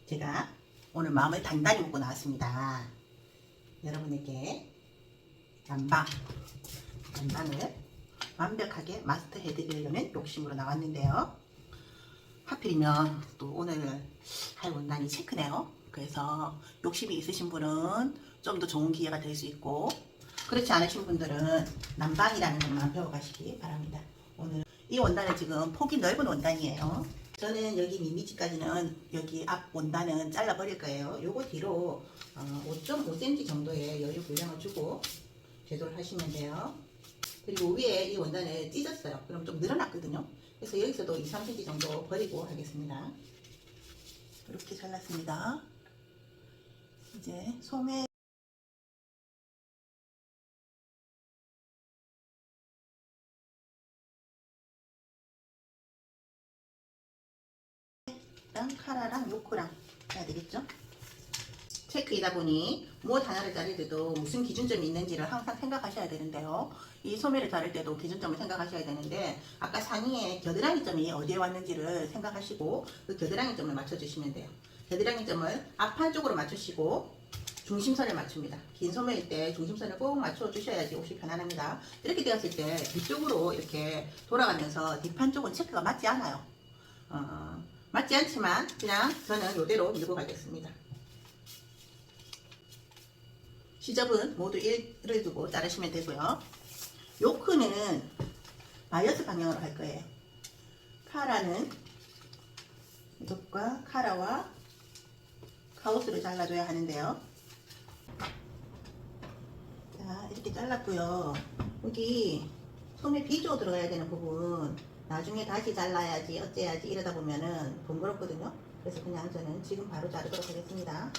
제가 오늘 마음을 단단히 먹고 나왔습니다. 여러분에게 난방을 완벽하게 마스터해 드리려는 욕심으로 나왔는데요. 하필이면 또 오늘 할 원단이 체크네요. 그래서 욕심이 있으신 분은 좀 더 좋은 기회가 될 수 있고, 그렇지 않으신 분들은 난방이라는 것만 배워가시기 바랍니다. 오늘 이 원단은 지금 폭이 넓은 원단이에요. 저는 여기 미미지까지는 여기 앞 원단은 잘라 버릴 거예요. 요거 뒤로 5.5cm 정도의 여유 분량을 주고 제도를 하시면 돼요. 그리고 위에 이 원단을 찢었어요. 그럼 좀 늘어났거든요. 그래서 여기서도 2, 3cm 정도 버리고 하겠습니다. 이렇게 잘랐습니다. 이제 소매 카라랑 요크랑 해야 되겠죠? 체크이다 보니 무엇 하나를 자를 때도 무슨 기준점이 있는지를 항상 생각하셔야 되는데요. 이 소매를 자를 때도 기준점을 생각하셔야 되는데, 아까 상의의 겨드랑이 점이 어디에 왔는지를 생각하시고 그 겨드랑이 점을 맞춰주시면 돼요. 겨드랑이 점을 앞판쪽으로 맞추시고 중심선을 맞춥니다. 긴 소매일 때 중심선을 꼭 맞춰주셔야지 옷이 편안합니다. 이렇게 되었을 때 뒤쪽으로 이렇게 돌아가면서 뒷판 쪽은 체크가 맞지 않아요. 맞지 않지만 그냥 저는 이대로 밀고 가겠습니다. 시접은 모두 1을 두고 자르시면 되고요. 요크는 바이어스 방향으로 할 거예요. 카라는 이것과 카라와 카우스를 잘라줘야 하는데요. 자, 이렇게 잘랐고요. 여기 소매 비조 들어가야 되는 부분 나중에 다시 잘라야지 어째야지 이러다 보면은 번거롭거든요. 그래서 그냥 저는 지금 바로 자르도록 하겠습니다.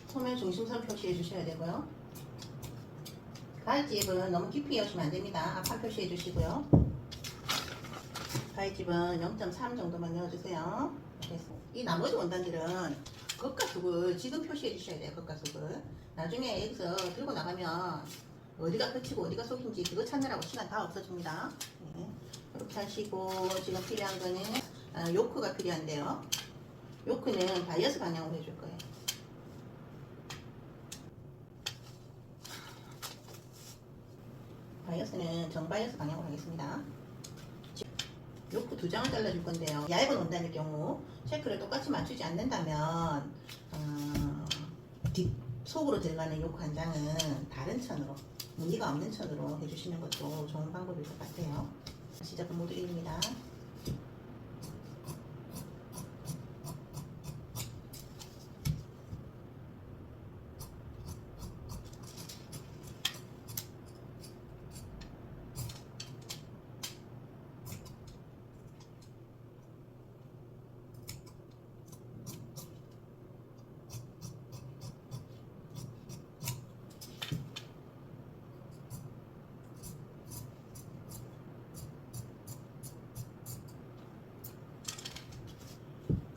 소매 중심선 표시해 주셔야 되고요. 가위집은 너무 깊이 여시면 안 됩니다. 앞판 표시해 주시고요. 가위집은 0.3 정도만 넣어주세요. 이 나머지 원단들은 겉과 속을 지금 표시해 주셔야 돼요. 겉과 속을. 나중에 여기서 들고 나가면 어디가 끝이고 어디가 속인지 그거 찾느라고 시간 다 없어집니다. 네. 이렇게 하시고, 지금 필요한 거는 요크가 필요한데요. 요크는 바이어스 방향으로 해줄 거예요. 바이어스는 정바이어스 방향으로 하겠습니다. 요크 2장을 잘라줄 건데요. 얇은 원단일 경우 체크를 똑같이 맞추지 않는다면 뒷 속으로 들어가는 요크 1장은 다른 천으로, 무늬가 없는 천으로 해주시는 것도 좋은 방법일 것 같아요. 시작은 모두 1입니다.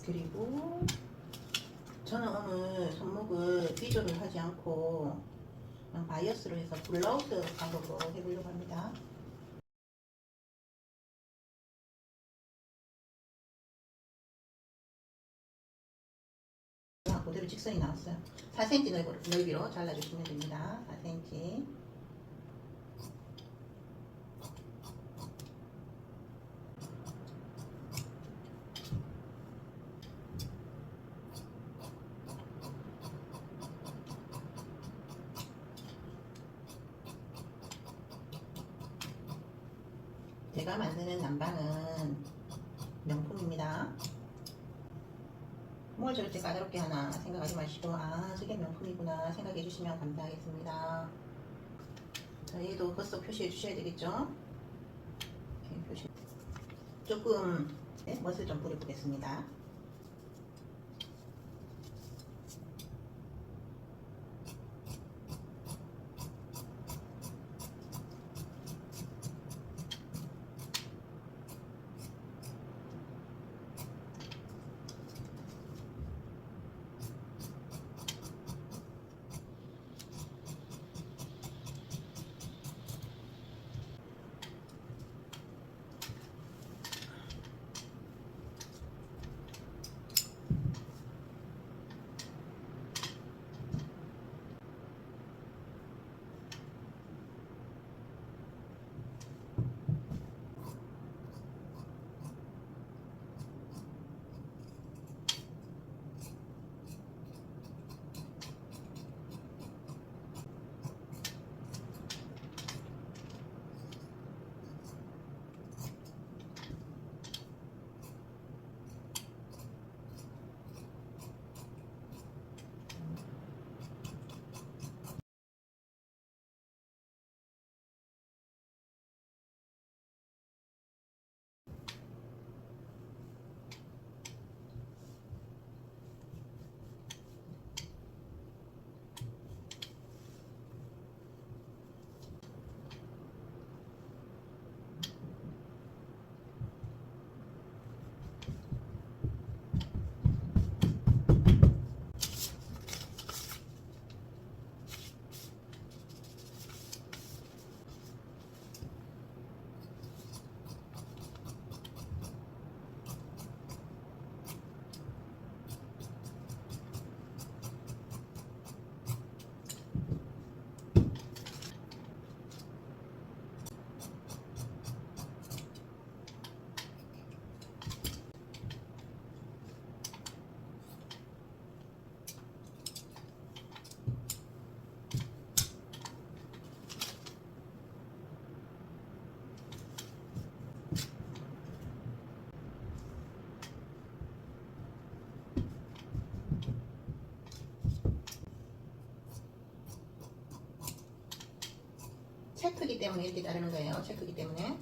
그리고 저는 오늘 손목을 비조를 하지 않고 그냥 바이어스로 해서 블라우스 방법으로 해보려고 합니다. 그대로 직선이 나왔어요. 4cm 넓이로 잘라주시면 됩니다. 4cm. 제가 만드는 난방은 명품입니다. 뭘 저렇게 까다롭게 하나 생각하지 마시고, 아, 저게 명품이구나 생각해 주시면 감사하겠습니다. 자, 얘도 겉속 표시해 주셔야 되겠죠? 이렇게 표시. 조금 멋을 좀 부려보겠습니다. 때문에 이렇게 자르는 거예요. 체크기 때문에.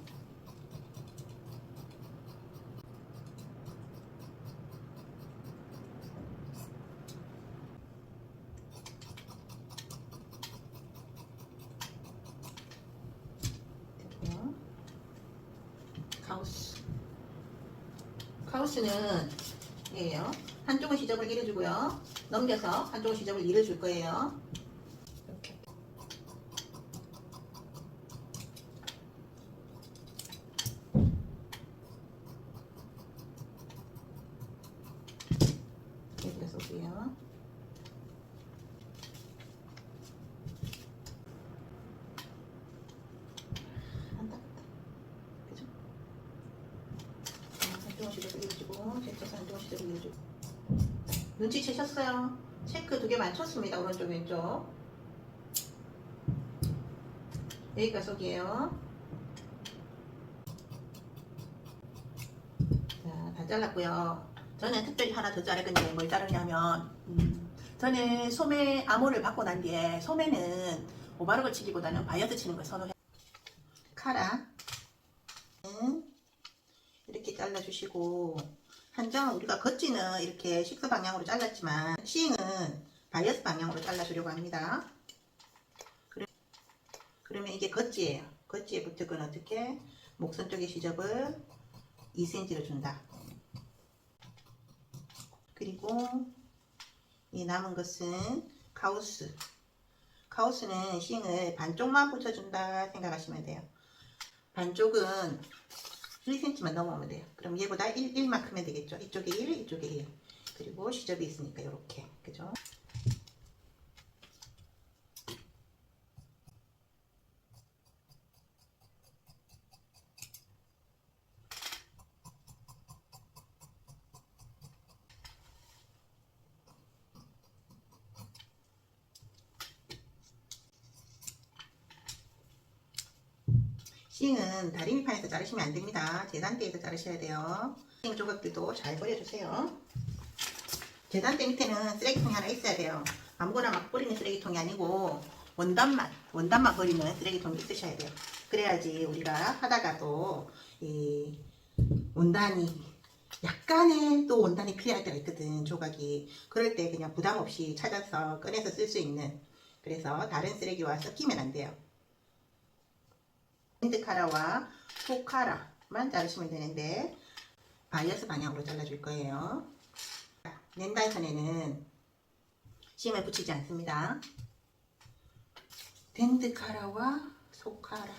카우스는 이에요. 한쪽은 시접을 이뤄주고요. 넘겨서 한쪽은 시접을 이뤄줄 거예요. 이렇게. 여기다 쏘고요. 그죠? 한쪽은 시접을 이뤄주고, 제쳐서 한쪽은 시접을 이뤄주고. 눈치채셨어요? 체크 2개 맞췄습니다. 오른쪽 왼쪽. 여기가 속이에요. 자, 다 잘랐고요. 저는 특별히 하나 더 자를 건데 뭘 자르냐면 저는 소매 암호를 받고 난 뒤에 소매는 오바르고 치기보다는 바이어스 치는 걸 선호해요. 카라 이렇게 잘라주시고, 한정은 우리가 겉지는 이렇게 식스 방향으로 잘랐지만 싱은 바이어스 방향으로 잘라주려고 합니다. 그러면 이게 겉지예요. 겉지에 붙을 건 어떻게? 목선 쪽에 시접을 2cm를 준다. 그리고 이 남은 것은 카우스. 카우스는 싱을 반쪽만 붙여준다 생각하시면 돼요. 반쪽은 1cm만 넘어오면 돼요. 그럼 얘보다 1만큼면 되겠죠. 이쪽에 1, 이쪽에 1. 그리고 시접이 있으니까 이렇게. 그죠? 싱은 다리미판에서 자르시면 안 됩니다. 계산대에서 자르셔야 돼요. 싱 조각들도 잘 버려주세요. 계산대 밑에는 쓰레기통이 하나 있어야 돼요. 아무거나 막 버리는 쓰레기통이 아니고 원단만 버리는 쓰레기통이 있으셔야 돼요. 그래야지 우리가 하다가도 이 원단이 약간의 또 원단이 필요할 때가 있거든. 조각이. 그럴 때 그냥 부담 없이 찾아서 꺼내서 쓸 수 있는. 그래서 다른 쓰레기와 섞이면 안 돼요. 핸드카라와 소카라만 자르시면 되는데 바이어스 방향으로 잘라줄 거예요. 낸단선에는 싱을 붙이지 않습니다. 덴드카라와 소카라.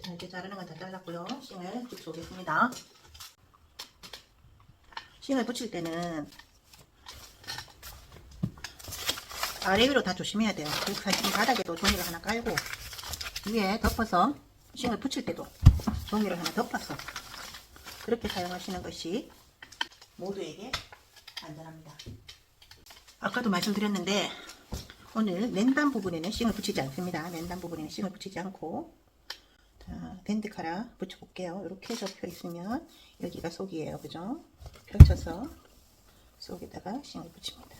자, 이렇게 자르는 건 다 잘랐고요. 싱을 붙여오겠습니다. 싱을 붙일 때는 아래 위로 다 조심해야 돼요. 사실 바닥에도 종이를 하나 깔고 위에 덮어서 싱을 붙일 때도 종이를 하나 덮어서 그렇게 사용하시는 것이 모두에게 안전합니다. 아까도 말씀드렸는데 오늘 랜단 부분에는 싱을 붙이지 않습니다. 랜단 부분에는 싱을 붙이지 않고 자, 밴드카라 붙여볼게요. 이렇게 접혀 있으면 여기가 속이에요. 그죠? 펼쳐서 속에다가 싱을 붙입니다.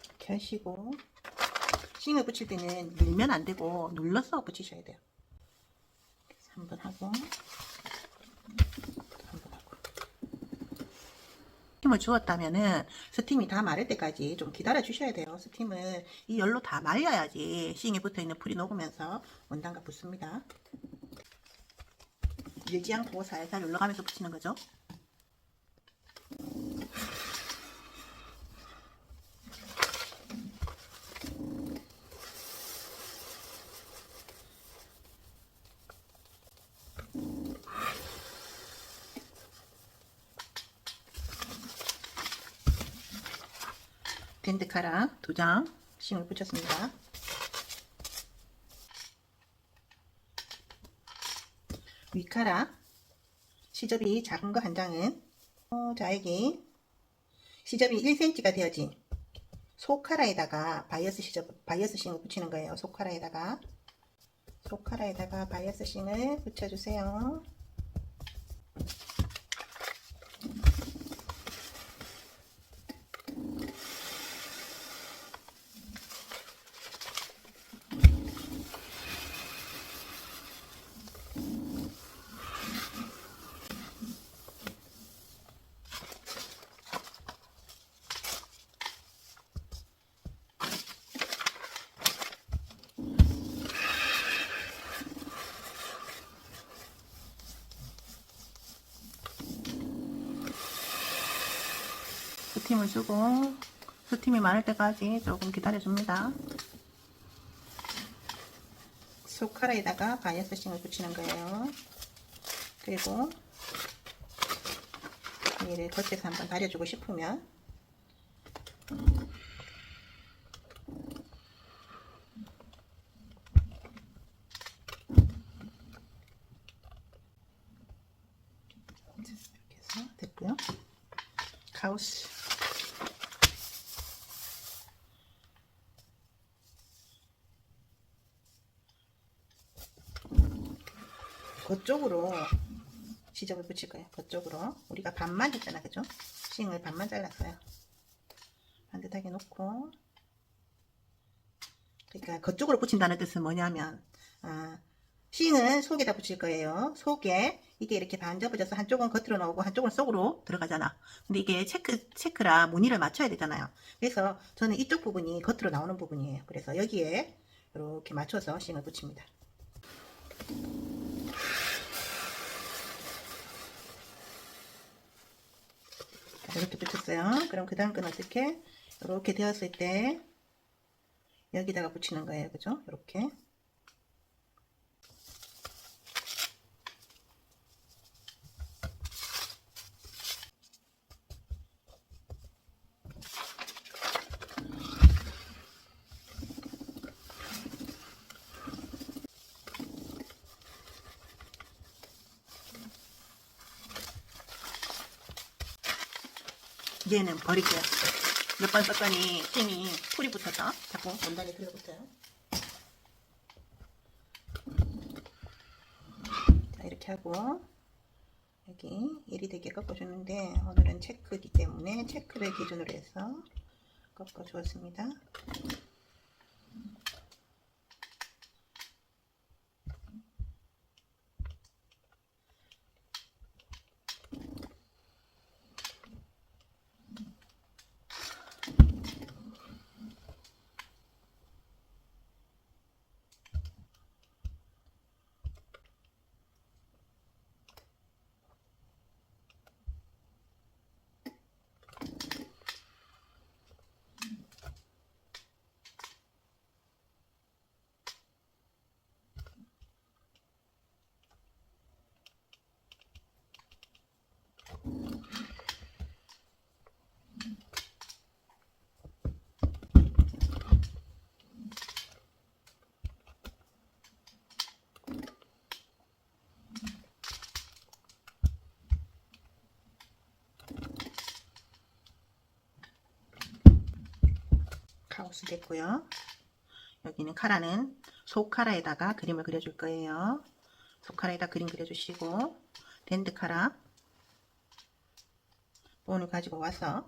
이렇게 하시고 싱을 붙일 때는 밀면 안 되고 눌러서 붙이셔야 돼요. 한번 하고 스팀을 주었다면은 스팀이 다 마를 때까지 좀 기다려 주셔야 돼요. 스팀을 이 열로 다 말려야지 싱에 붙어 있는 풀이 녹으면서 원단과 붙습니다. 밀지 않고 살살 눌러가면서 붙이는 거죠. 밴드카라 2장 싱을 붙였습니다. 위카라 시접이 작은 거 한 장은 자 여기 시접이 1cm가 되어진 소카라에다가 바이어스 싱을 붙이는 거예요. 소카라에다가 바이어스 싱을 붙여주세요. 스팀을 주고 스팀이 마를 때까지 조금 기다려줍니다. 소카라에다가 바이어스 싱을 붙이는 거예요. 그리고 얘를 겉에서 한번 다려주고 싶으면 이렇게 해서 됐고요. 가우스 그쪽으로 시접을 붙일 거예요. 그쪽으로 우리가 반만 했잖아, 그죠? 싱을 반만 잘랐어요. 반듯하게 놓고, 그러니까 그쪽으로 붙인다는 뜻은 뭐냐면 싱은 속에다 붙일 거예요. 속에 이게 이렇게 반 접어져서 한쪽은 겉으로 나오고 한쪽은 속으로 들어가잖아. 근데 이게 체크라 무늬를 맞춰야 되잖아요. 그래서 저는 이쪽 부분이 겉으로 나오는 부분이에요. 그래서 여기에 이렇게 맞춰서 싱을 붙입니다. 이렇게 붙였어요. 그럼 그 다음 건 어떻게? 이렇게 되었을 때 여기다가 붙이는 거예요. 그죠? 이렇게. 얘는 버릴게요. 몇 번 썼더니 싱이 풀이 붙었다. 자꾸 원단에 들어붙어요. 자, 이렇게 하고 여기 일이 되게 꺾어주는데 오늘은 체크이기 때문에 체크를 기준으로 해서 꺾어주었습니다. 하우스 됐고요. 여기는 카라는 소카라에다가 그림을 그려줄 거예요. 소카라에다 그림 그려주시고, 랜드 카라 본을 가지고 와서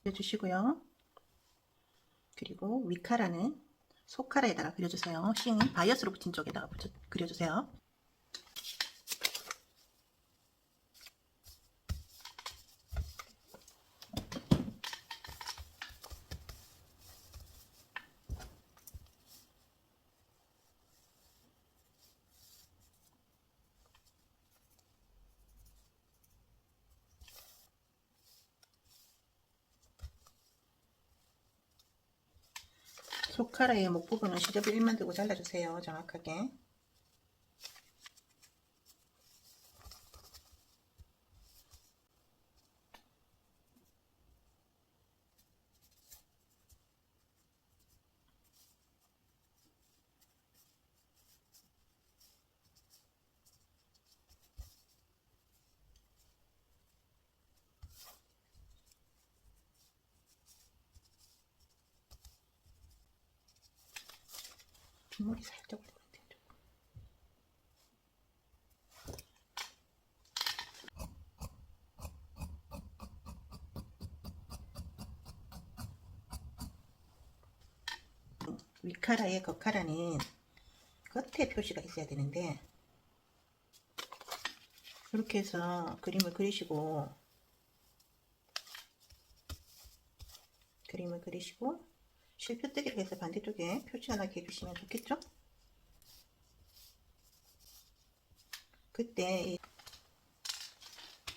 그려주시고요. 그리고 위카라는 소카라에다가 그려주세요. 싱 바이어스로 붙인 쪽에다가 그려주세요. 소카라의 목 부분은 시접을 1만 들고 잘라주세요. 정확하게. 뒷머리 살짝 올리면 돼요. 위카라의 겉카라는 겉에 표시가 있어야 되는데, 이렇게 해서 그림을 그리시고 실표뜨기를 해서 반대쪽에 표시가 나게 해주시면 좋겠죠? 그때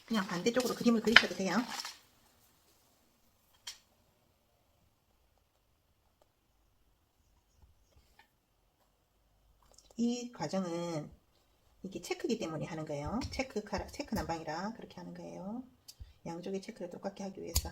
그냥 반대쪽으로 그림을 그리셔도 돼요. 이 과정은 이게 체크기 때문에 하는 거예요. 체크 난방이라 그렇게 하는 거예요. 양쪽의 체크를 똑같게 하기 위해서.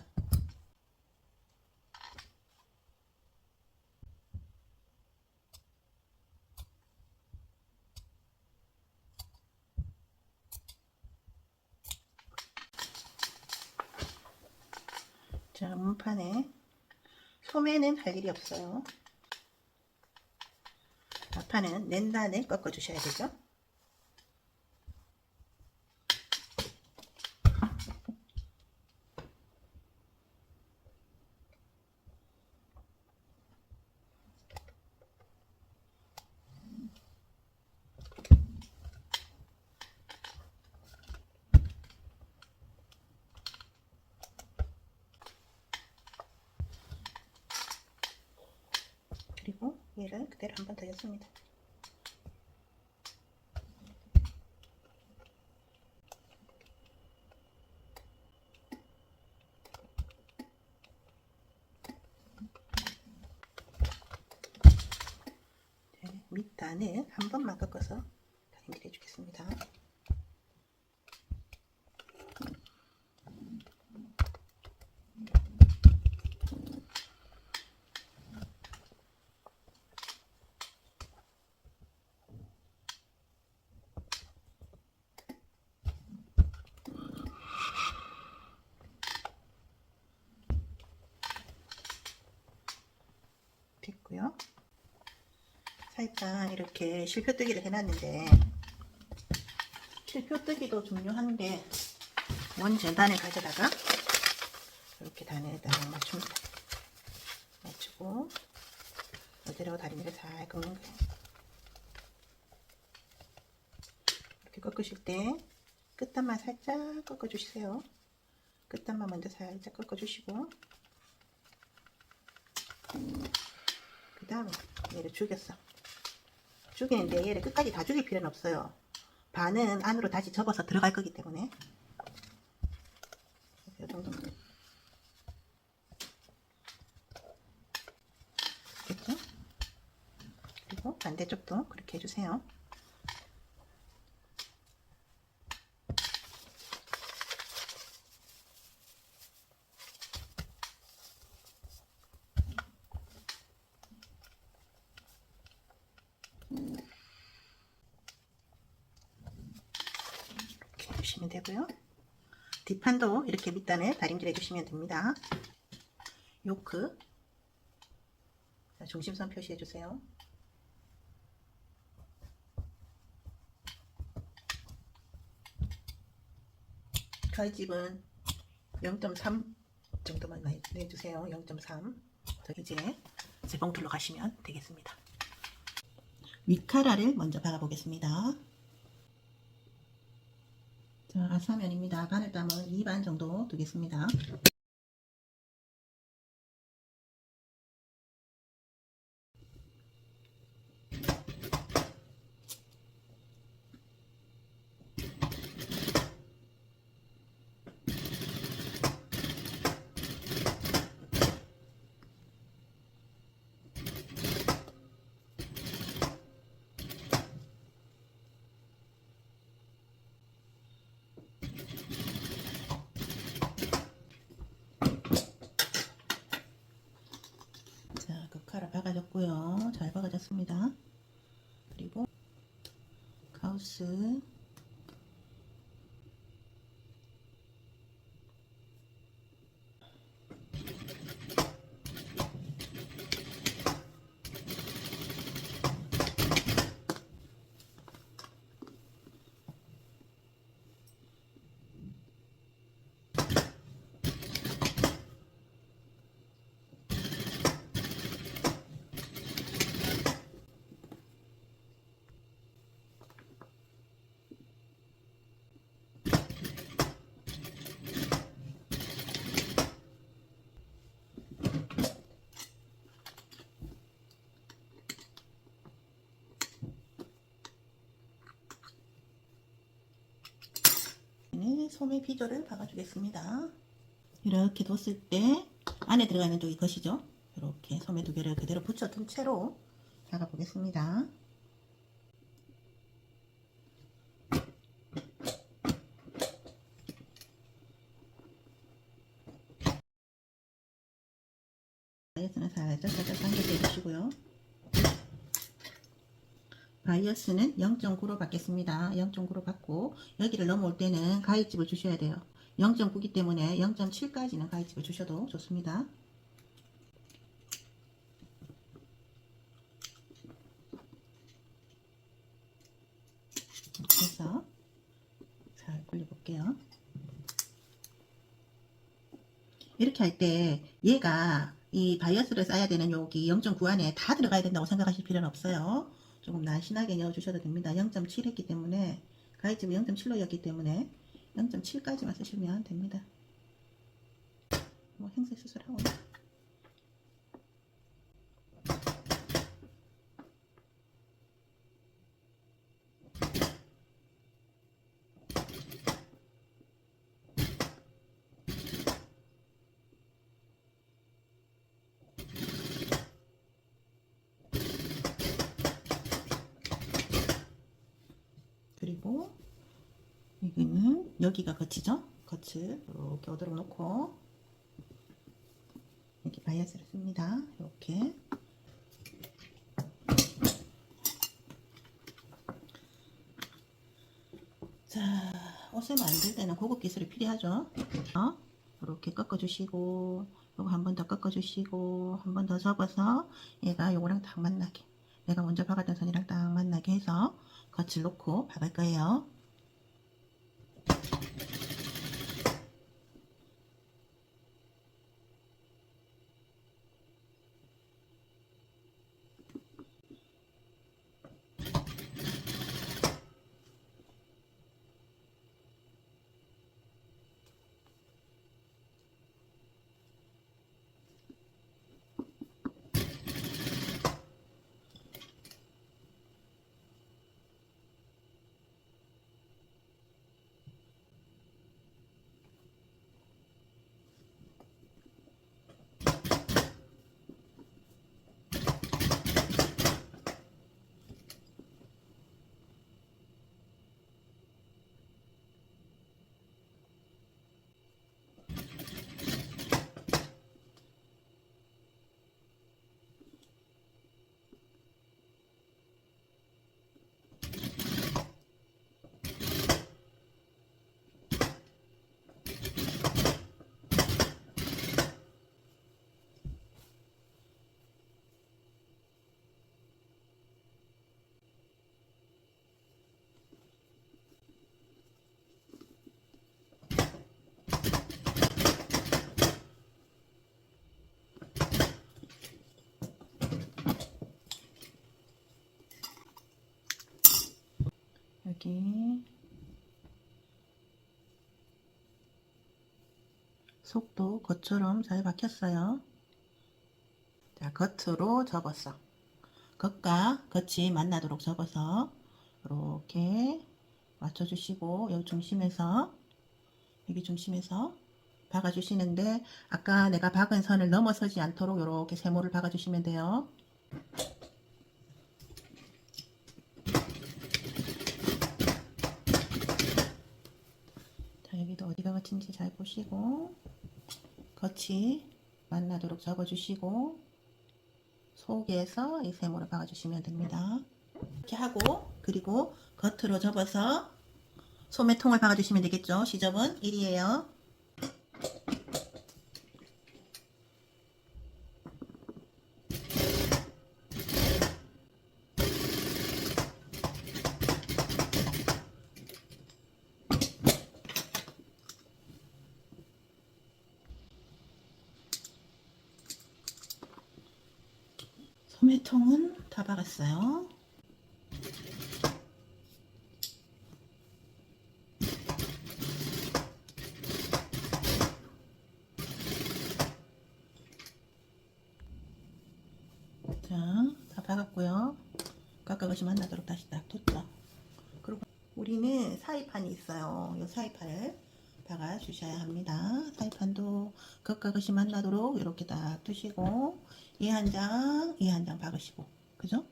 자, 문판에 소매는 할 일이 없어요. 앞판은 랜단을 꺾어 주셔야 되죠. 그리고 얘를 그대로 한 번 더 였습니다. 밑단을 한 번만 꺾어서 연결해 주겠습니다. 살짝 이렇게 실표뜨기를 해놨는데, 실표뜨기도 중요한데 원 재단을 가져다가 이렇게 단에다가 맞춥니다. 맞추고 이대로 다리미를 잘 꺾는 거예요. 이렇게 꺾으실 때 끝단만 살짝 꺾어주세요. 끝단만 먼저 살짝 꺾어주시고, 그 다음에 얘를 죽였어. 죽이는데 얘를 끝까지 다 죽일 필요는 없어요. 반은 안으로 다시 접어서 들어갈 거기 때문에. 이 정도만. 됐죠? 그리고 반대쪽도 그렇게 해주세요. 이렇게 해주시면 되고요. 뒷판도 이렇게 밑단에 다림질 해주시면 됩니다. 요크. 자, 중심선 표시해주세요. 가위집은 0.3 정도만 내주세요. 0.3. 이제 재봉틀로 가시면 되겠습니다. 윗카라를 먼저 박아보겠습니다. 자, 아사면입니다. 바늘감은 2반 정도 두겠습니다. 자, 그 칼을 박아줬고요. 잘 박아졌습니다. 그리고 가우스 소매 비조를 박아주겠습니다. 이렇게 뒀을 때 안에 들어가는 쪽이 것이죠. 이렇게 소매 두 개를 그대로 붙여둔 채로 박아보겠습니다. 바이어스는 살짝 당겨서 해주시고요. 바이어스는 0.9로 받겠습니다. 0.9로 받고 여기를 넘어올 때는 가위집을 주셔야 돼요. 0.9이기 때문에 0.7까지는 가위집을 주셔도 좋습니다. 이렇게 해서 잘 굴려볼게요. 이렇게 할 때 얘가 이 바이어스를 쌓아야 되는 여기 0.9 안에 다 들어가야 된다고 생각하실 필요는 없어요. 조금 날씬하게 넣어주셔도 됩니다. 0.7 했기 때문에 가위집이 0.7로였기 때문에 0.7까지만 쓰시면 됩니다. 뭐 행색 수술하고 그리고 여기는 여기가 거치죠? 거치 이렇게 어디로 놓고 이렇게 바이어스를 씁니다. 이렇게 자, 옷을 만들 때는 고급 기술이 필요하죠. 이렇게 꺾어주시고 요거 한 번 더 꺾어주시고 한 번 더 접어서 얘가 요거랑 딱 만나게 내가 먼저 박았던 선이랑 딱 만나게 해서 거칠 놓고 박을 거예요. 여기 속도 겉처럼 잘 박혔어요. 자, 겉으로 접었어. 겉과 겉이 만나도록 접어서 이렇게 맞춰주시고 여기 중심에서 박아주시는데 아까 내가 박은 선을 넘어서지 않도록 이렇게 세모를 박아주시면 돼요. 자, 여기도 어디가 겉인지 잘 보시고 겉이 만나도록 접어주시고 속에서 이 세모를 박아주시면 됩니다. 이렇게 하고 그리고 겉으로 접어서 소매통을 박아주시면 되겠죠. 시접은 1이에요. 소매통은 다 박았어요. 자, 다 박았고요. 깎아것이 만나도록 다시 딱 뒀죠. 그리고 우리는 사이판이 있어요. 이 사이판을 박아 주셔야 합니다. 사이판도 겉과것이 만나도록 이렇게 딱 두시고 이 한 장, 이 한 장 박으시고, 그죠?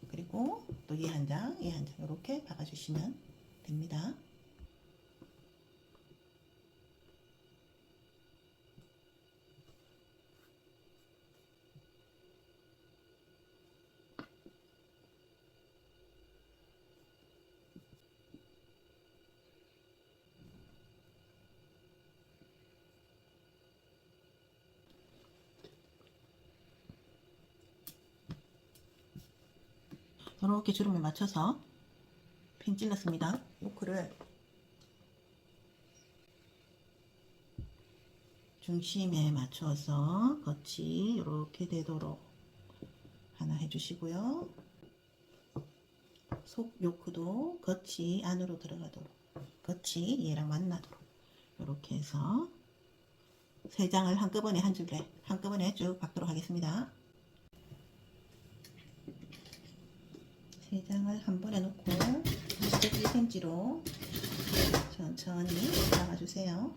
그리고 또 이 한 장, 이 한 장 이렇게 박아주시면 됩니다. 이렇게 주름에 맞춰서 핀 찔렀습니다. 요크를 중심에 맞춰서 겉이 이렇게 되도록 하나 해주시고요. 속 요크도 겉이 안으로 들어가도록 겉이 얘랑 만나도록 이렇게 해서 세 장을 한꺼번에 한 줄에 한꺼번에 쭉 박도록 하겠습니다. 세 장을 한 번에 놓고 21cm로 천천히 박아주세요.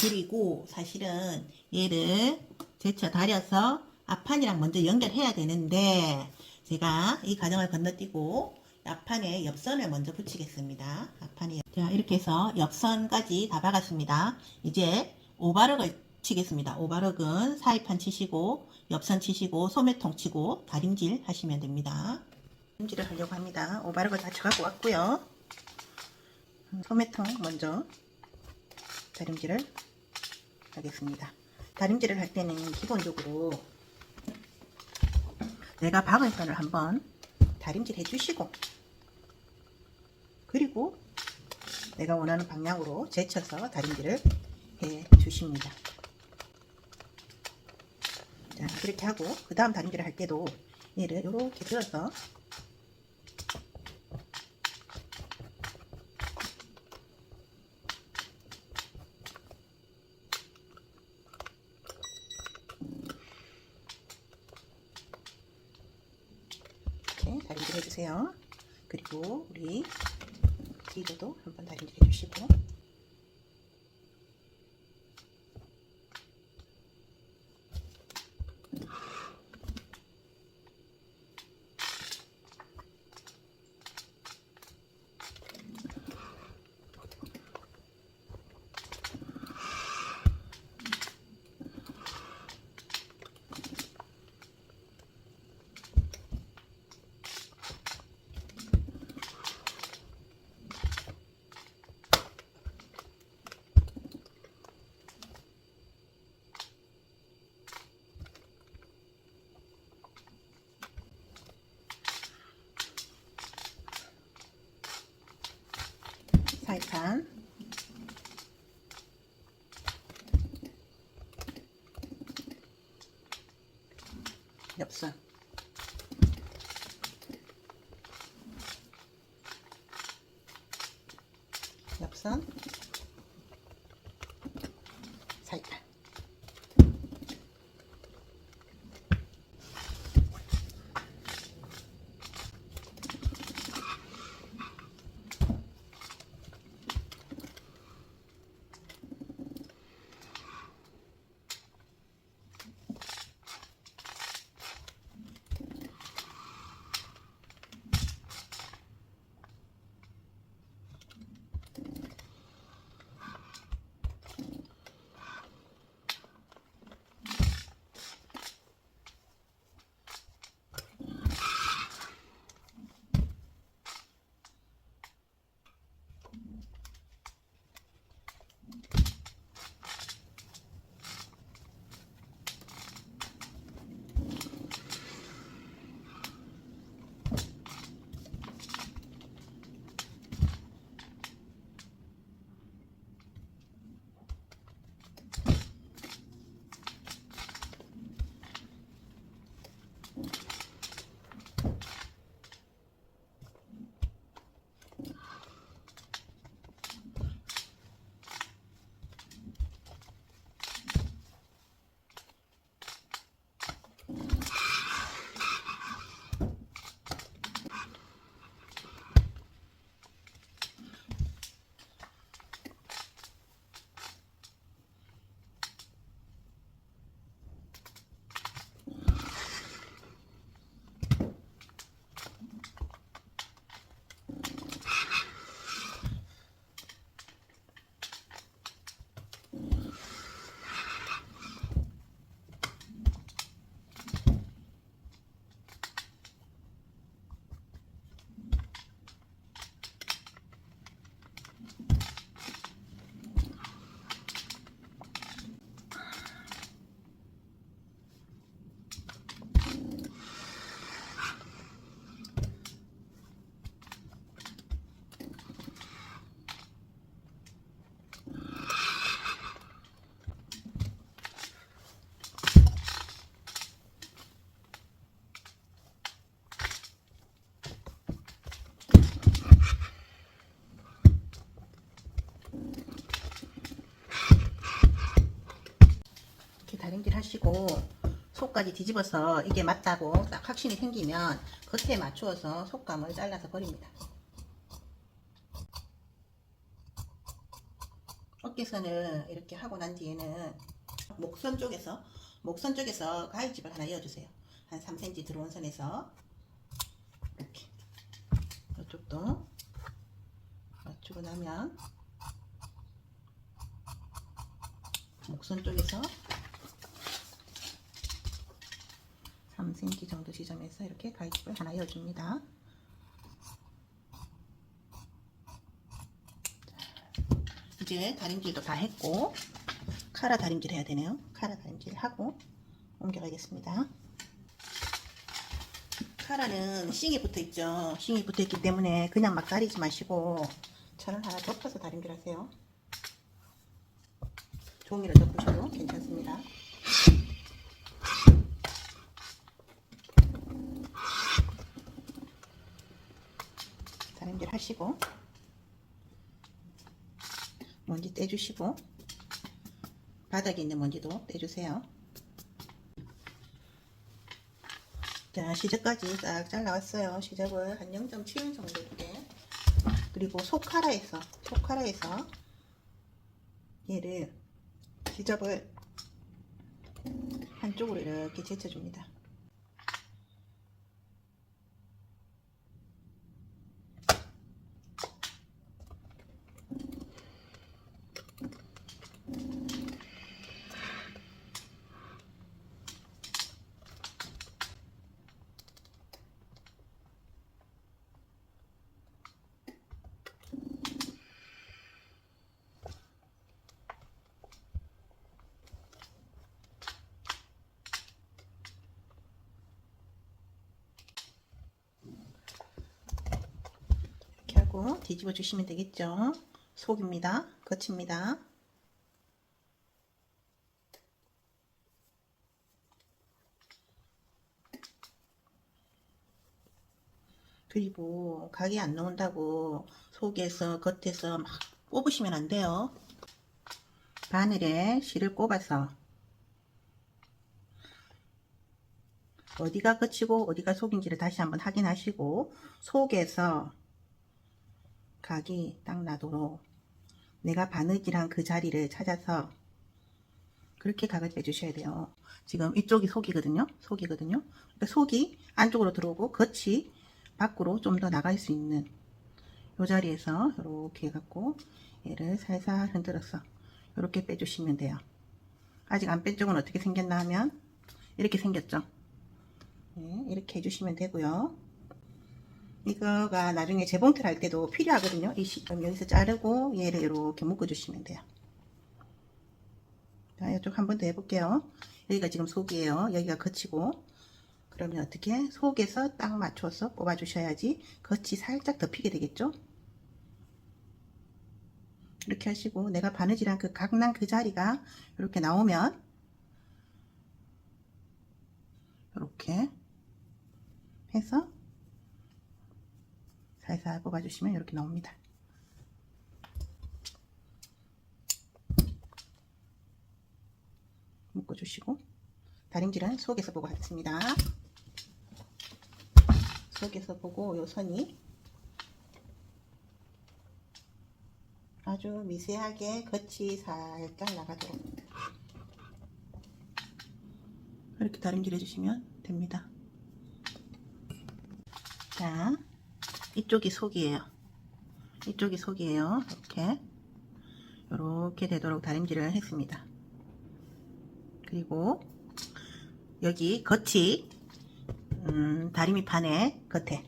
그리고 사실은 얘를 제쳐 다려서 앞판이랑 먼저 연결해야 되는데 제가 이 과정을 건너뛰고 앞판에 옆선을 먼저 붙이겠습니다. 앞판에 자 이렇게 해서 옆선까지 다 박았습니다. 이제 오바락을 치겠습니다. 오바력은 사이판 치시고 옆선 치시고 소매통 치고 다림질 하시면 됩니다. 다림질을 하려고 합니다. 오바력을 다 쳐갖고 왔고요. 소매통 먼저 다림질을 하겠습니다. 다림질을 할 때는 기본적으로 내가 박은 선을 한번 다림질 해주시고, 그리고 내가 원하는 방향으로 제쳐서 다림질을 해 주십니다. 자, 그렇게 하고 그 다음 다림질을 할 때도 얘를 이렇게 들어서 이렇게 다림질 해주세요. 그리고 우리 뒤로도 한번 다림질 해주시고, 사이판, 옆선, 옆선, 사이판. 다림질 하시고 속까지 뒤집어서 이게 맞다고 딱 확신이 생기면 겉에 맞추어서 속감을 잘라서 버립니다. 어깨선을 이렇게 하고 난 뒤에는 목선 쪽에서 가위집을 하나 이어주세요. 한 3cm 들어온 선에서 이렇게 이쪽도 맞추고 나면 곡선 쪽에서 3cm 정도 지점에서 이렇게 가위집을 하나 이어줍니다. 이제 다림질도 다 했고 카라 다림질 해야 되네요. 카라 다림질 하고 옮겨가겠습니다. 카라는 싱이 붙어 있죠. 싱이 붙어 있기 때문에 그냥 막 다리지 마시고 천을 하나 덮어서 다림질 하세요. 종이를 덮으셔도 괜찮습니다. 다림질 하시고 먼지 떼주시고 바닥에 있는 먼지도 떼주세요. 자, 시접까지 딱 잘라왔어요. 시접을 한 0.7 정도 두게. 그리고 속카라에서 얘를 시접을 한쪽으로 이렇게 제쳐줍니다. 뒤집어 주시면 되겠죠. 속입니다. 겉입니다. 그리고 각이 안 나온다고 속에서 겉에서 막 뽑으시면 안 돼요. 바늘에 실을 꼽아서 어디가 겉이고 어디가 속인지를 다시 한번 확인하시고 속에서 각이 딱 나도록 내가 바느질한 그 자리를 찾아서 그렇게 각을 빼주셔야 돼요. 지금 이쪽이 속이거든요. 그러니까 속이 안쪽으로 들어오고 겉이 밖으로 좀 더 나갈 수 있는 이 자리에서 이렇게 해갖고 얘를 살살 흔들어서 이렇게 빼주시면 돼요. 아직 안 뺀 쪽은 어떻게 생겼나 하면 이렇게 생겼죠. 네, 이렇게 해주시면 되고요. 이거가 나중에 재봉틀 할 때도 필요하거든요. 여기서 자르고 얘를 이렇게 묶어주시면 돼요. 자, 이쪽 한 번 더 해볼게요. 여기가 지금 속이에요. 여기가 겉이고, 그러면 어떻게 속에서 딱 맞춰서 뽑아주셔야지 겉이 살짝 덮이게 되겠죠. 이렇게 하시고 내가 바느질한 그 각난 그 자리가 이렇게 나오면 이렇게 해서 살살 뽑아주시면 이렇게 나옵니다. 묶어주시고 다림질은 속에서 보고 하겠습니다. 속에서 보고 요 선이 아주 미세하게 겉이 살짝 나가도록 이렇게 다림질 해주시면 됩니다. 자, 이쪽이 속이에요. 이렇게 되도록 다림질을 했습니다. 그리고 여기 겉이 다리미판에 겉에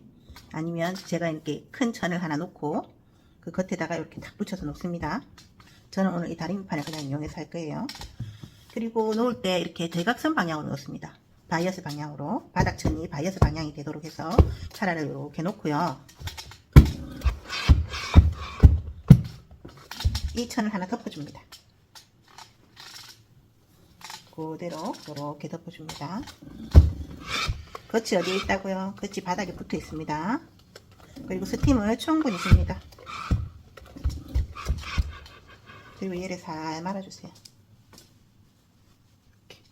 아니면 제가 이렇게 큰 천을 하나 놓고 그 겉에다가 이렇게 딱 붙여서 놓습니다. 저는 오늘 이 다리미판을 그냥 이용해서 할 거예요. 그리고 놓을 때 이렇게 대각선 방향으로 놓습니다. 바이어스 방향으로 바닥천이 바이어스 방향이 되도록 해서 차라를 이렇게 놓고요. 이 천을 하나 덮어줍니다. 그대로 이렇게 덮어줍니다. 겉이 어디에 있다고요? 겉이 바닥에 붙어 있습니다. 그리고 스팀을 충분히 줍니다. 그리고 얘를 살 말아주세요. 이렇게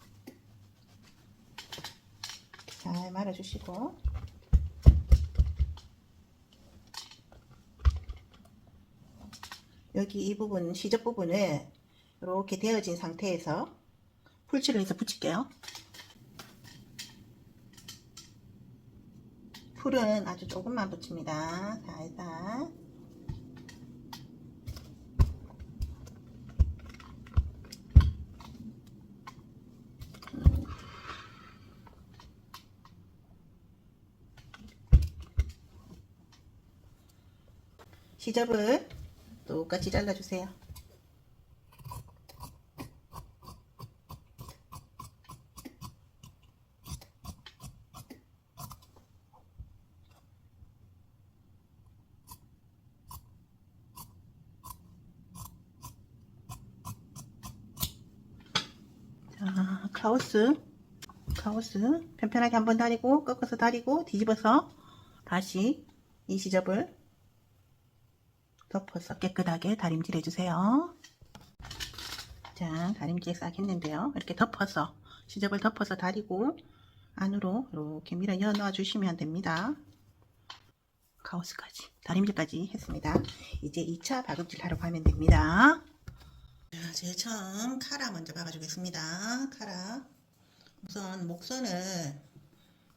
잘 말아주시고 여기 이 부분 시접 부분을 이렇게 되어진 상태에서 풀칠을 해서 붙일게요. 풀은 아주 조금만 붙입니다. 살살. 시접을 똑같이 잘라주세요. 자, 카오스 편편하게 한번 다리고 꺾어서 다리고 뒤집어서 다시 이 시접을 덮어서 깨끗하게 다림질 해주세요. 자, 다림질 싹 했는데요. 이렇게 덮어서 시접을 덮어서 다리고 안으로 이렇게 밀어 넣어 주시면 됩니다. 카오스까지 다림질까지 했습니다. 이제 2차 박음질 하러 가면 됩니다. 자, 제일 처음 카라 먼저 박아주겠습니다. 카라 우선 목선을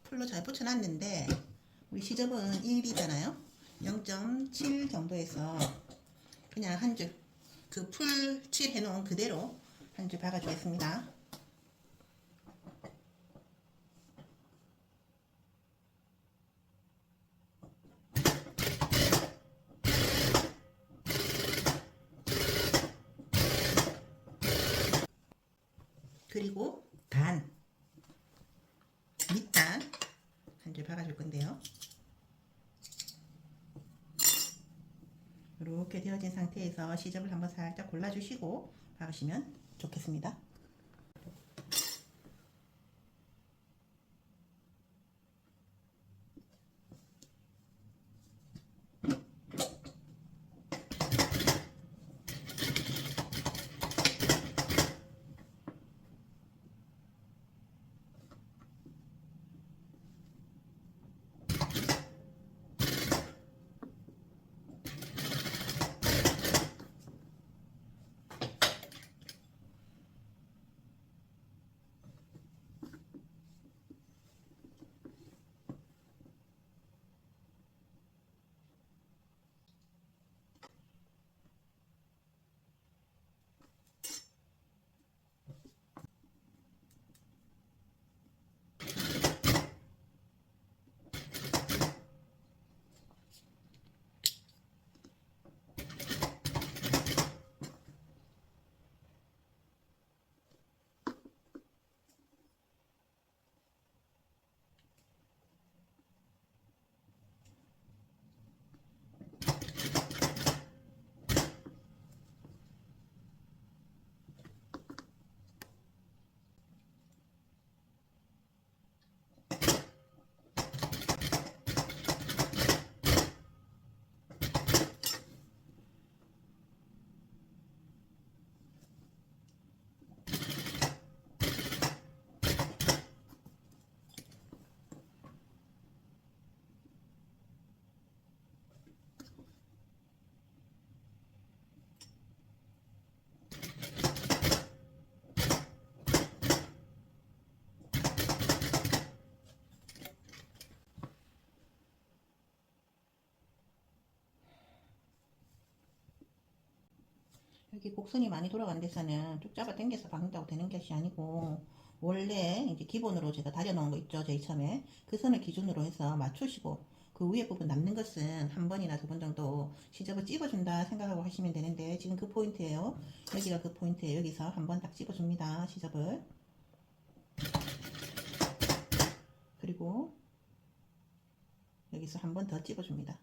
풀로 잘 붙여놨는데 우리 시접은 1B잖아요. 0.7 정도에서 그냥 한 줄 그 풀 칠 해놓은 그대로 한 줄 박아주겠습니다. 그리고 밑단 한 줄 박아줄 건데요. 이렇게 되어진 상태에서 시접을 한번 살짝 골라주시고 박으시면 좋겠습니다. 여기 곡선이 많이 돌아가는 데서는 쭉 잡아 당겨서 박는다고 되는 것이 아니고 원래 이제 기본으로 제가 다려놓은 거 있죠. 제일 처음에 그 선을 기준으로 해서 맞추시고 그 위에 부분 남는 것은 한 번이나 두 번 정도 시접을 찝어준다 생각하고 하시면 되는데 지금 그 포인트예요. 여기가 그 포인트예요. 여기서 한 번 딱 찝어줍니다. 시접을. 그리고 여기서 한 번 더 찝어줍니다.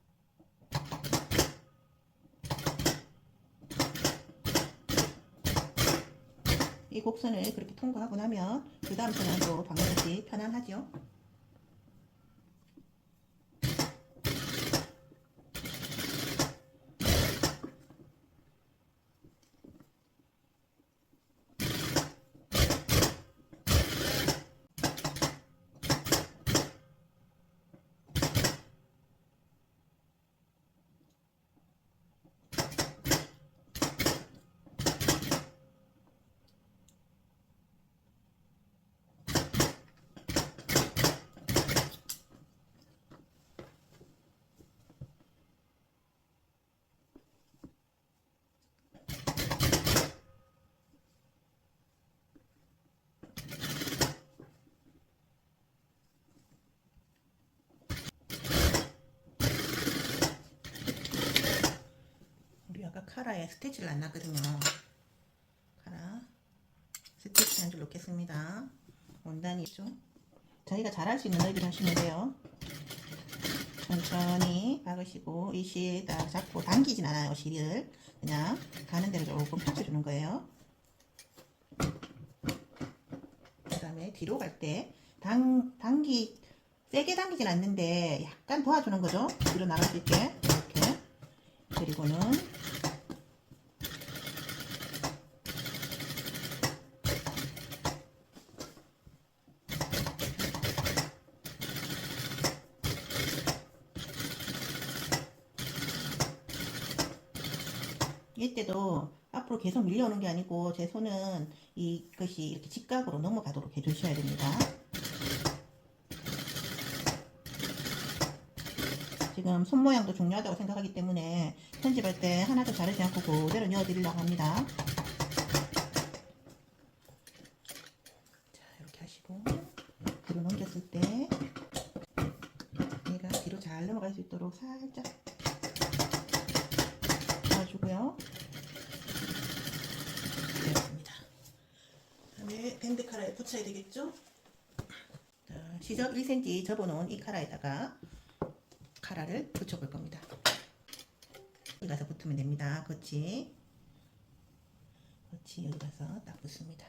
이 곡선을 그렇게 통과하고 나면 그 다음 선으로 박는 것이 편안하죠. 아까 카라에 스티치를 안 놨거든요. 카라 스티치 한 줄 놓겠습니다. 원단이죠. 자기가 잘할 수 있는 넓이로 하시면 돼요. 천천히 박으시고 이 실에다 잡고 당기진 않아요. 실을 그냥 가는 대로 조금 펼쳐주는 거예요. 그 다음에 뒤로 갈 때 세게 당기진 않는데 약간 도와주는 거죠. 뒤로 나갈 수 있게 이렇게. 그리고는 이때도 앞으로 계속 밀려오는 게 아니고 제 손은 이것이 이렇게 직각으로 넘어가도록 해주셔야 됩니다. 지금 손 모양도 중요하다고 생각하기 때문에 편집할 때 하나도 자르지 않고 그대로 넣어드리려고 합니다. 자, 이렇게 하시고 뒤로 넘겼을 때 얘가 뒤로 잘 넘어갈 수 있도록 살짝 도와주고요. 되었습니다. 다음에 밴드 카라에 붙여야 되겠죠? 자, 시접 1cm 접어놓은 이 카라에다가 카라를 붙여볼 겁니다. 여기 가서 붙으면 됩니다. 그렇지 여기 가서 딱 붙습니다.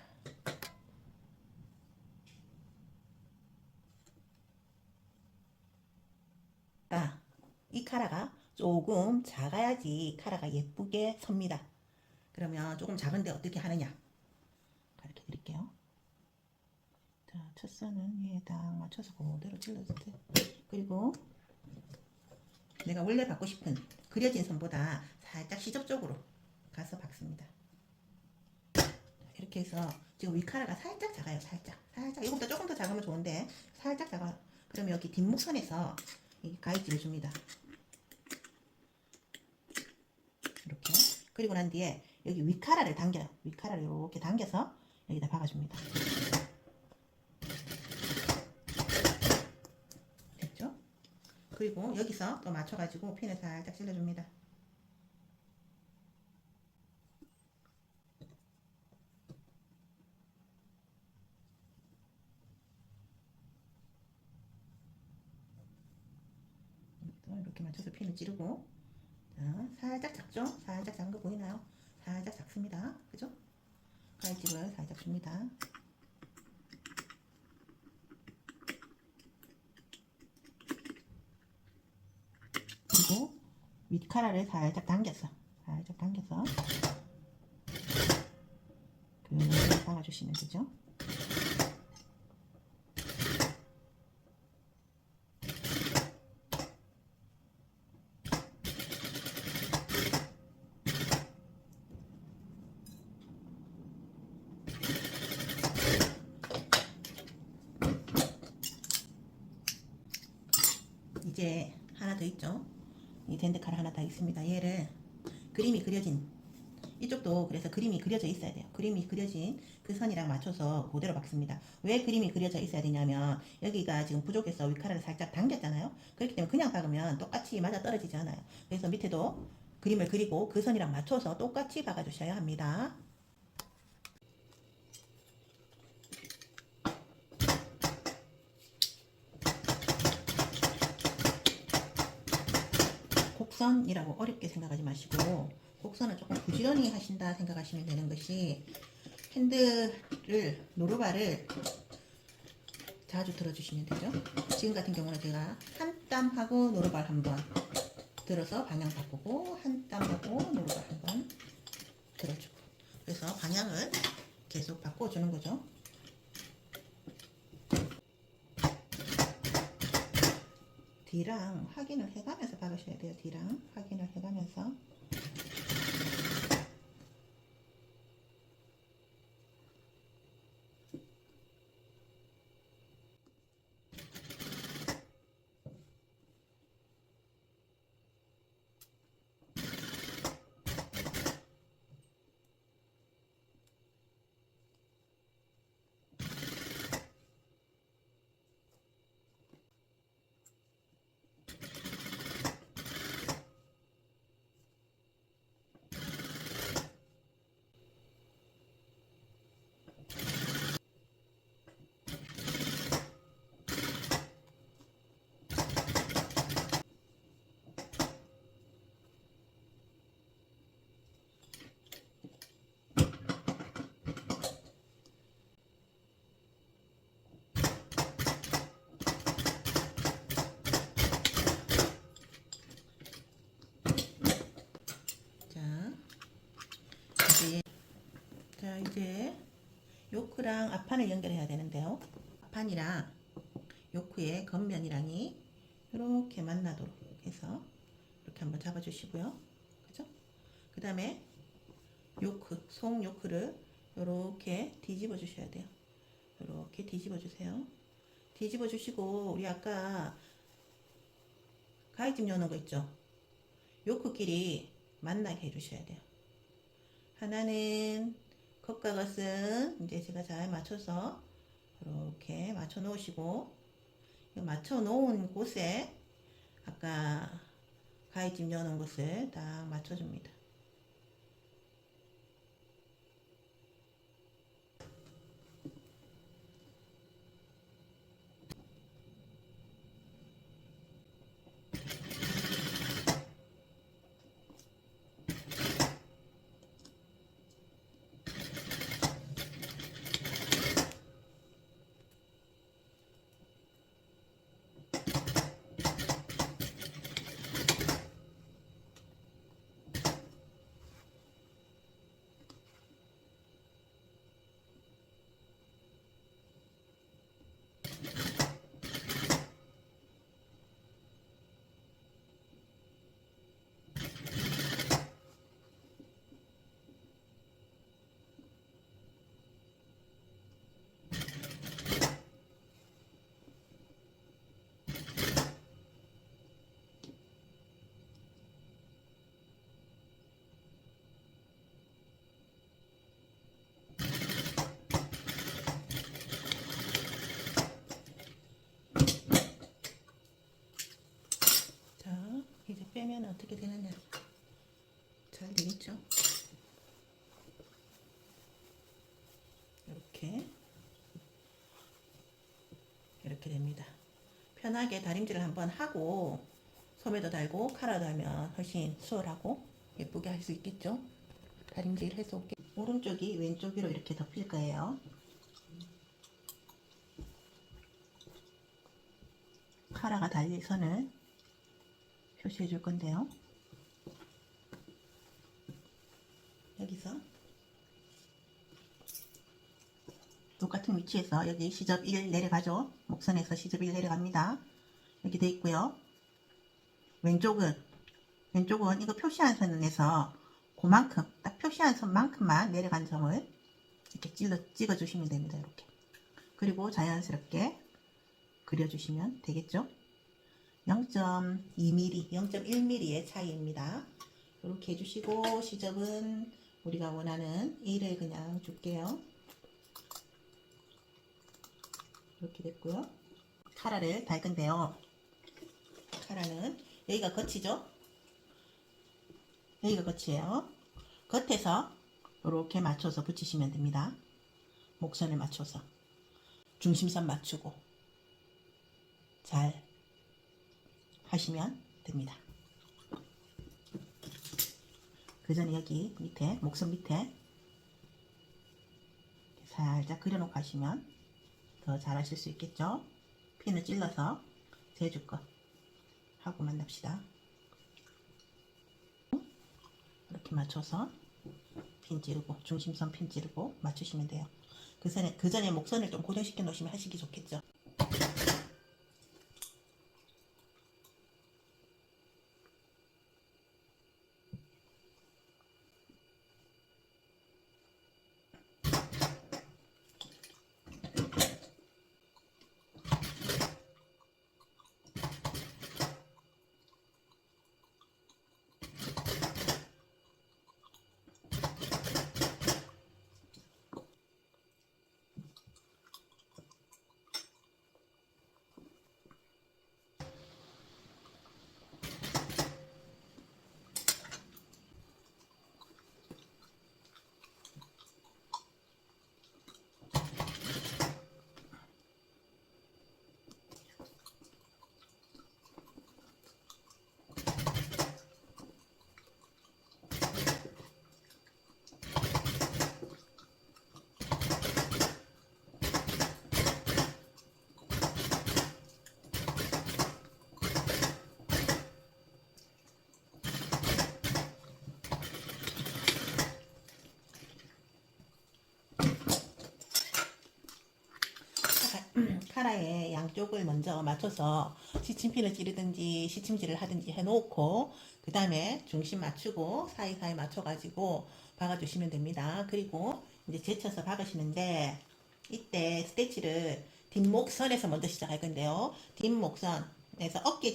이 카라가 조금 작아야지 카라가 예쁘게 섭니다. 그러면 조금 작은데 어떻게 하느냐 가르쳐 드릴게요. 자, 첫 선은 위에 딱 맞춰서 그대로 찔러주세요. 그리고 내가 원래 받고 싶은 그려진 선보다 살짝 시접 쪽으로 가서 박습니다. 이렇게 해서 지금 위카라가 살짝 작아요. 살짝 이거보다 조금 더 작으면 좋은데 살짝 작아요. 그러면 여기 뒷목선에서 가위질을 줍니다. 이렇게. 그리고 난 뒤에 여기 위카라를 당겨요. 위카라를 이렇게 당겨서 여기다 박아줍니다. 됐죠? 그리고 여기서 또 맞춰가지고 핀을 살짝 찔러줍니다. 이렇게 맞춰서 핀을 찌르고, 자, 살짝 작죠? 살짝 작은 거 보이나요? 살짝 작습니다. 그죠? 가위집을 살짝 줍니다. 그리고 윗카라를 살짝 당겨서 그 박아주시면 되죠. 이제 하나 더 있죠. 이 밴드카라 하나 더 있습니다. 얘를 그림이 그려진 이쪽도 그래서 그림이 그려져 있어야 돼요. 그림이 그려진 그 선이랑 맞춰서 그대로 박습니다. 왜 그림이 그려져 있어야 되냐면 여기가 지금 부족해서 위카라를 살짝 당겼잖아요. 그렇기 때문에 그냥 박으면 똑같이 맞아 떨어지지 않아요. 그래서 밑에도 그림을 그리고 그 선이랑 맞춰서 똑같이 박아주셔야 합니다. 곡선이라고 어렵게 생각하지 마시고 곡선은 조금 부지런히 하신다 생각하시면 되는 것이 핸들을 노루발을 자주 들어주시면 되죠. 지금 같은 경우는 제가 한 땀 하고 노루발 한번 들어서 방향 바꾸고 한 땀 하고 노루발 한번 들어주고 그래서 방향을 계속 바꿔주는 거죠. 뒤랑 확인을 해가면서 박으셔야 돼요. 뒤랑 확인을 해가면서. 여기까지. 자, 이제 요크랑 앞판을 연결해야 되는데요. 앞판이랑 요크의 겉면이랑이 이렇게 만나도록 해서 이렇게 한번 잡아주시고요. 그죠? 그 다음에 요크, 속 요크를 이렇게 뒤집어 주셔야 돼요. 이렇게 뒤집어 주세요. 뒤집어 주시고, 우리 아까 가위집 여는 거 있죠? 요크끼리 만나게 해주셔야 돼요. 하나는 겉과 겉은 이제 제가 잘 맞춰서 이렇게 맞춰 놓으시고, 맞춰 놓은 곳에 아까 가위집 여는 곳을 딱 맞춰줍니다. 자, 이제 빼면 어떻게 되느냐. 잘 되겠죠? 이렇게 됩니다. 편하게 다림질을 한번 하고 소매도 달고 카라도 달면 훨씬 수월하고 예쁘게 할 수 있겠죠? 다림질 해서 올게. 오른쪽이 왼쪽 위로 이렇게 덮일 거예요. 카라가 달릴 선을 표시해 줄 건데요. 여기서 똑같은 위치에서 여기 시접 1 내려가죠. 목선에서 시접 1 내려갑니다. 이렇게 돼 있고요. 왼쪽은 이거 표시한 선에서 그만큼 딱 표시한 선만큼만 내려간 점을 이렇게 찍어 주시면 됩니다. 이렇게. 그리고 자연스럽게 그려주시면 되겠죠. 0.2mm, 0.1mm의 차이입니다. 이렇게 해주시고, 시접은 우리가 원하는 1을 그냥 줄게요. 이렇게 됐고요. 카라를 달 건데요. 카라는 여기가 겉이죠. 여기가 겉이에요. 겉에서 이렇게 맞춰서 붙이시면 됩니다. 목선을 맞춰서 중심선 맞추고 잘 하시면 됩니다. 그 전에 여기 밑에, 목선 밑에 살짝 그려놓고 하시면 더 잘 하실 수 있겠죠. 핀을 찔러서 재줄 거 하고 만납시다. 이렇게 맞춰서 핀 찌르고, 중심선 핀 찌르고 맞추시면 돼요. 그 전에 목선을 좀 고정시켜 놓으시면 하시기 좋겠죠. 카라의 양쪽을 먼저 맞춰서 시침핀을 찌르든지 시침질을 하든지 해놓고 그 다음에 중심 맞추고 사이사이 맞춰가지고 박아주시면 됩니다. 그리고 이제 제쳐서 박으시는데 이때 스티치를 뒷목선에서 먼저 시작할 건데요. 뒷목선에서 어깨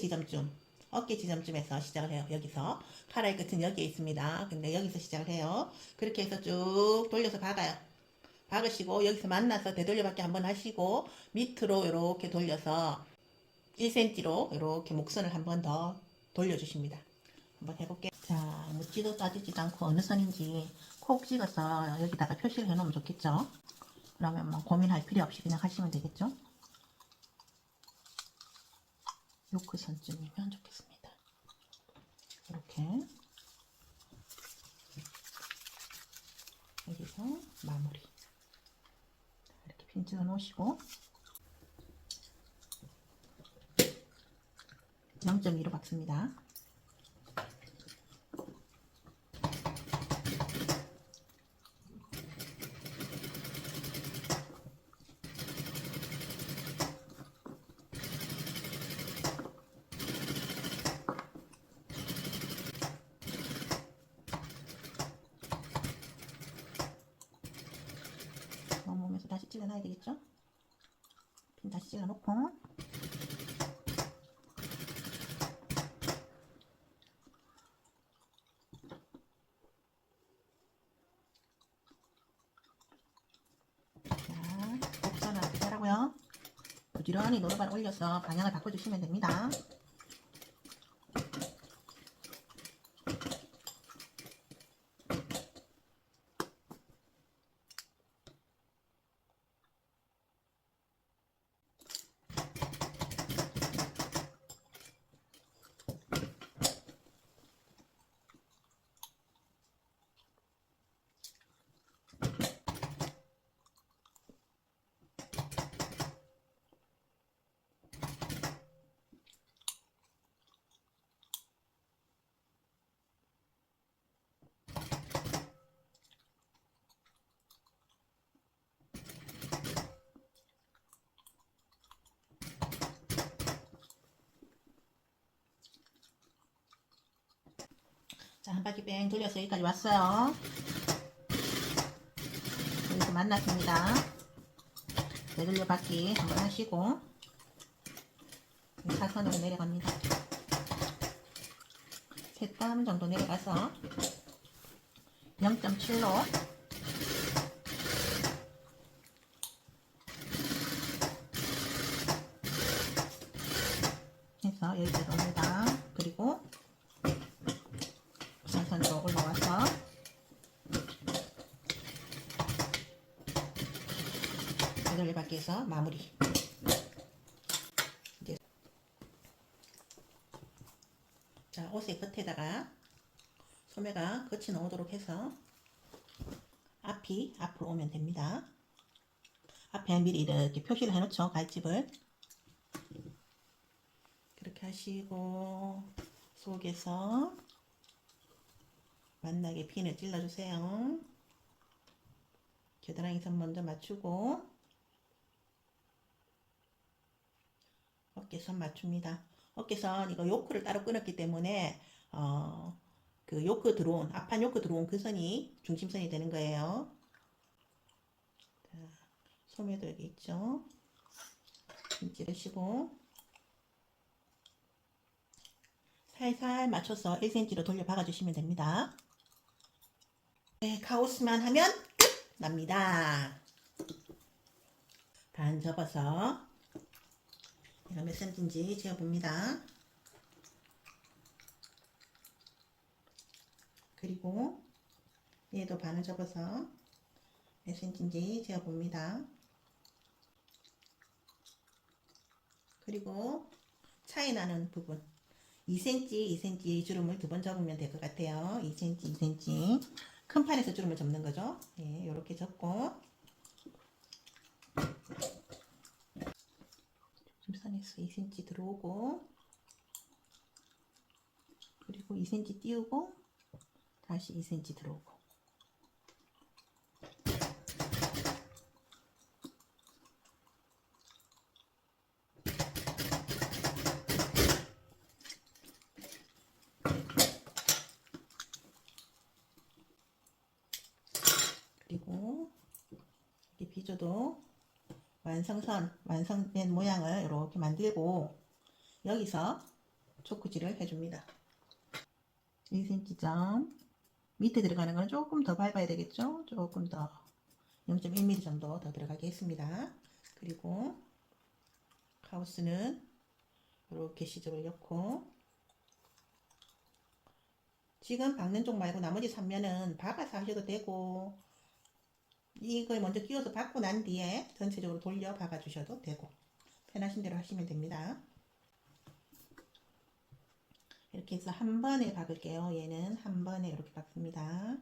지점쯤에서 시작을 해요. 여기서 카라의 끝은 여기에 있습니다. 근데 여기서 시작을 해요. 그렇게 해서 쭉 돌려서 박아요. 박으시고 여기서 만나서 되돌려받기 한번 하시고 밑으로 이렇게 돌려서 1cm로 이렇게 목선을 한번 더 돌려주십니다. 한번 해볼게요. 자, 묻지도 따지지도 않고 어느 선인지 콕 찍어서 여기다가 표시를 해놓으면 좋겠죠. 그러면 뭐 고민할 필요 없이 그냥 하시면 되겠죠. 요크 선쯤이면 좋겠습니다. 이렇게 여기서 마무리. 이렇게 핀 찍어 놓으시고 0.2로 박습니다. 넘으면서 다시 찔러놔야 되겠죠? 핀 다시 찔러놓고 자, 곡선을 어떻게 하라고요? 부지런히 노루발 올려서 방향을 바꿔주시면 됩니다. 자, 한 바퀴 뺑 돌려서 여기까지 왔어요. 여기서 만났습니다. 되돌려 받기 한번 하시고 사선으로 내려갑니다. 3땀 정도 내려가서 0.7로 해서 여기까지 옵니다. 그리고 사선으로 올라와서 되돌려받기해서 마무리. 이제 자, 옷의 끝에다가 소매가 끝이 나오도록 해서 앞이 앞으로 오면 됩니다. 앞에 미리 이렇게 표시를 해놓죠. 갈집을 그렇게 하시고 속에서 만나게 핀을 찔러주세요. 겨드랑이 선 먼저 맞추고 어깨선 맞춥니다. 어깨선 이거 요크를 따로 끊었기 때문에 그 요크 들어온 앞판 요크 들어온 그 선이 중심선이 되는 거예요. 자, 소매도 여기 있죠. 찌르시고 살살 맞춰서 1cm로 돌려 박아주시면 됩니다. 네, 카오스만 하면 끝 납니다. 반 접어서 얘가 몇 cm인지 재어봅니다. 그리고 얘도 반을 접어서 몇 cm인지 재어봅니다. 그리고 차이 나는 부분 2cm, 2cm 주름을 2번 접으면 될 것 같아요. 2cm, 2cm 큰 판에서 주름을 접는 거죠. 예, 이렇게 접고 중심선에서 2cm 들어오고 그리고 2cm 띄우고 다시 2cm 들어오고 그리고 이렇게 비조도 완성된 모양을 이렇게 만들고 여기서 초크질을 해줍니다. 1cm 밑에 들어가는 건 조금 더 밟아야 되겠죠? 조금 더 0.1mm 정도 더 들어가게 했습니다. 그리고 카우스는 이렇게 시접을 넣고 지금 박는 쪽 말고 나머지 3면은 박아서 하셔도 되고 이걸 먼저 끼워서 박고 난 뒤에 전체적으로 돌려 박아 주셔도 되고 편하신 대로 하시면 됩니다. 이렇게 해서 한 번에 박을게요. 얘는 한 번에 이렇게 박습니다.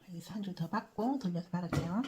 여기서 한 줄 더 박고 돌려서 박을게요.